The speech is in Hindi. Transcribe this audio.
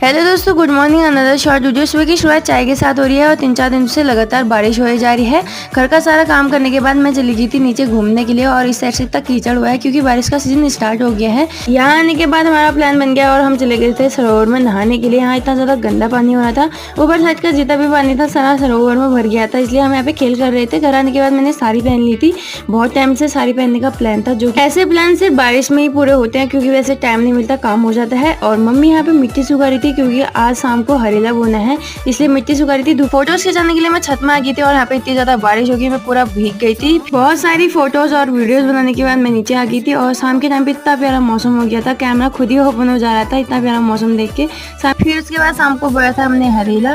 हेलो दोस्तों, good morning. Another short video. सुबह की शुरुआत चाय के साथ हो रही है और 3-4 दिन से लगातार बारिश हो जा रही है। घर का सारा काम करने के बाद मैं चली गई थी नीचे घूमने के लिए और इस साइड से इतना कीचड़ हुआ है क्योंकि बारिश का सीजन स्टार्ट हो गया है। यहाँ आने के बाद हमारा प्लान बन गया और हम चले गए थे सरोवर में नहाने के लिए। यहाँ इतना ज्यादा गंदा पानी हो रहा था, ऊपर साइड का जितना भी पानी था सारा सरोवर में भर गया था, इसलिए हम यहाँ पे खेल कर रहे थे। घर आने के बाद मैंने साड़ी पहन ली थी। बहुत टाइम से साड़ी पहनने का प्लान था, जो ऐसे प्लान सिर्फ बारिश में ही पूरे होते हैं क्योंकि वैसे टाइम नहीं मिलता, काम हो जाता है। और मम्मी यहाँ पे मिट्टी सुखा रही थी क्योंकि आज शाम को हरेला बोना है, इसलिए मिट्टी सुखा रही थी। फोटोज खिंचाने के लिए मैं छत में आ गई थी और यहाँ पे इतनी ज्यादा बारिश हो गई, मैं पूरा भीग गई थी। बहुत सारी फोटोज और वीडियोस बनाने के बाद मैं नीचे आ गई थी और शाम के टाइम पे इतना प्यारा मौसम हो गया था, कैमरा खुद ही ओपन हो जा रहा था इतना प्यारा मौसम देख के। फिर उसके बाद शाम को बोया था हमने हरेला